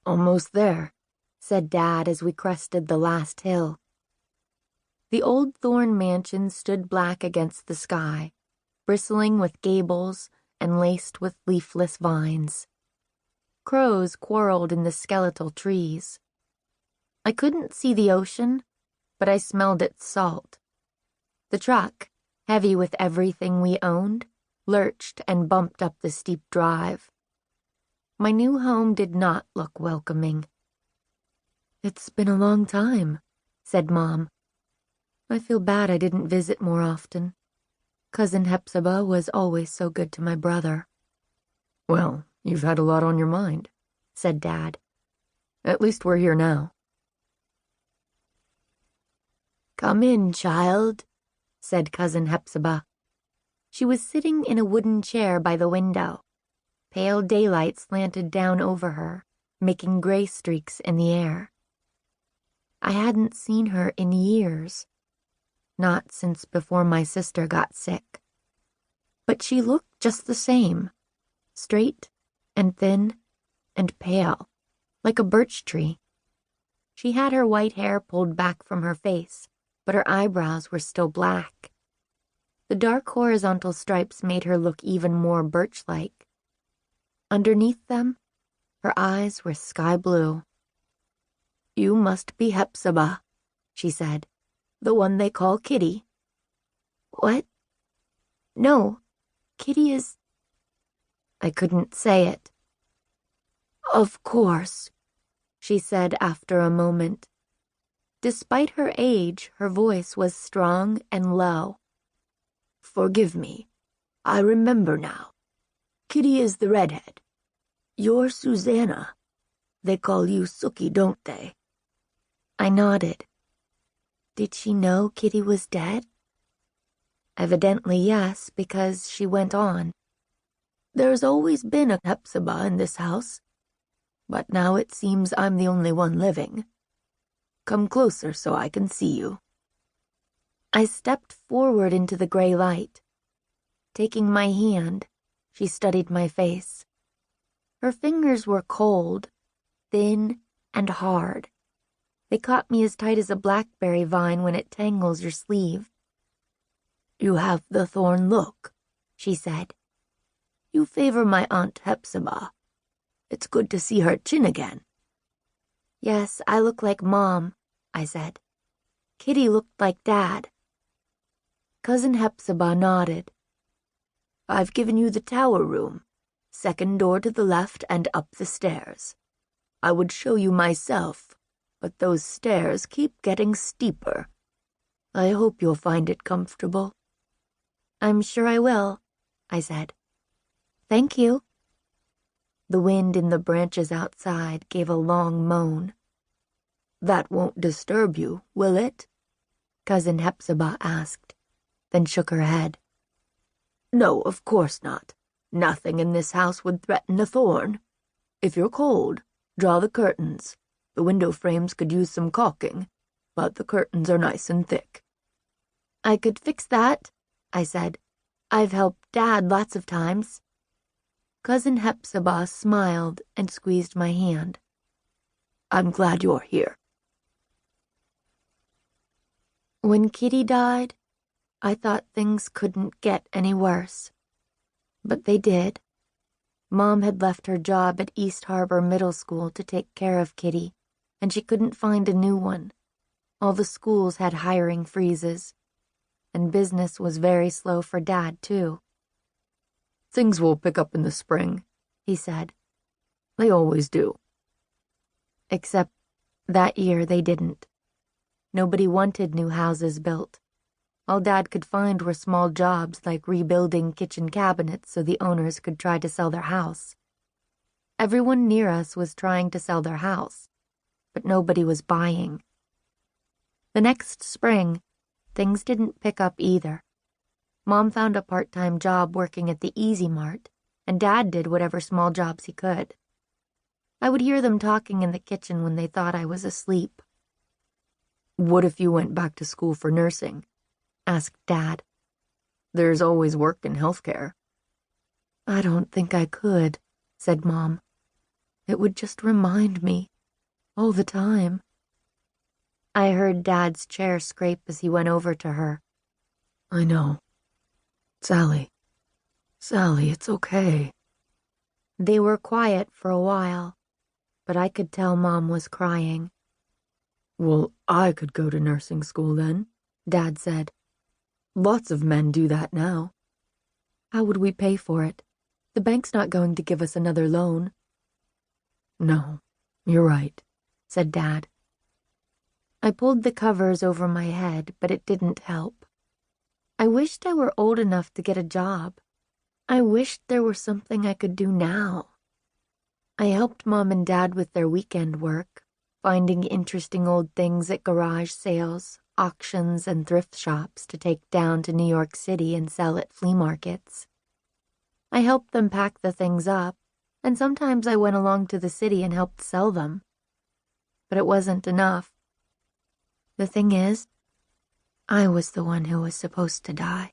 Almost there, said Dad as we crested the last hill. The old thorn mansion stood black against the sky, bristling with gables and laced with leafless vines. Crows quarreled in the skeletal trees. I couldn't see the ocean, but I smelled its salt. The truck, heavy with everything we owned, lurched and bumped up the steep drive. My new home did not look welcoming. "It's been a long time," said Mom. "I feel bad I didn't visit more often. Cousin Hepzibah was always so good to my brother." "Well, you've had a lot on your mind," said Dad. "At least we're here now." "Come in, child," said Cousin Hepzibah. She was sitting in a wooden chair by the window. Pale daylight slanted down over her, making gray streaks in the air. I hadn't seen her in years, not since before my sister got sick. But she looked just the same, straight and thin and pale, like a birch tree. She had her white hair pulled back from her face, but her eyebrows were still black. The dark horizontal stripes made her look even more birch-like. Underneath them, her eyes were sky blue. "You must be Hepzibah," she said, "the one they call Kitty." "What? No, Kitty is—" I couldn't say it. "Of course," she said after a moment. Despite her age, her voice was strong and low. "Forgive me. I remember now. Kitty is the redhead. You're Susanna. They call you Sukie, don't they?" I nodded. Did she know Kitty was dead? Evidently yes, because she went on. "There's always been a Hepzibah in this house, but now it seems I'm the only one living. Come closer so I can see you." I stepped forward into the gray light. Taking my hand, she studied my face. Her fingers were cold, thin, and hard. They caught me as tight as a blackberry vine when it tangles your sleeve. "You have the thorn look," she said. "You favor my Aunt Hepzibah. It's good to see her chin again." "Yes, I look like Mom," I said. "Kitty looked like Dad." Cousin Hepzibah nodded. "I've given you the tower room, second door to the left and up the stairs. I would show you myself, but those stairs keep getting steeper. I hope you'll find it comfortable." "I'm sure I will," I said. "Thank you." The wind in the branches outside gave a long moan. "That won't disturb you, will it?" Cousin Hepzibah asked, then shook her head. "No, of course not. Nothing in this house would threaten a thorn. If you're cold, draw the curtains. The window frames could use some caulking, but the curtains are nice and thick." "I could fix that," I said. "I've helped Dad lots of times." Cousin Hepzibah smiled and squeezed my hand. "I'm glad you're here." When Kitty died, I thought things couldn't get any worse. But they did. Mom had left her job at East Harbor Middle School to take care of Kitty, and she couldn't find a new one. All the schools had hiring freezes, and business was very slow for Dad, too. "Things will pick up in the spring," he said. "They always do." Except that year they didn't. Nobody wanted new houses built. All Dad could find were small jobs like rebuilding kitchen cabinets so the owners could try to sell their house. Everyone near us was trying to sell their house, but nobody was buying. The next spring, things didn't pick up either. Mom found a part-time job working at the Easy Mart, and Dad did whatever small jobs he could. I would hear them talking in the kitchen when they thought I was asleep. "What if you went back to school for nursing?" asked Dad. "There's always work in healthcare." "I don't think I could," said Mom. It would just remind me, all the time. I heard Dad's chair scrape as he went over to her. I know. Sally, it's okay. They were quiet for a while, but I could tell Mom was crying. Well, I could go to nursing school then, Dad said. Lots of men do that now. How would we pay for it? The bank's not going to give us another loan. No, you're right, said Dad. I pulled the covers over my head, but it didn't help. I wished I were old enough to get a job. I wished there were something I could do now. I helped Mom and Dad with their weekend work, finding interesting old things at garage sales, auctions, and thrift shops to take down to New York City and sell at flea markets. I helped them pack the things up, and sometimes I went along to the city and helped sell them. But it wasn't enough. The thing is, I was the one who was supposed to die.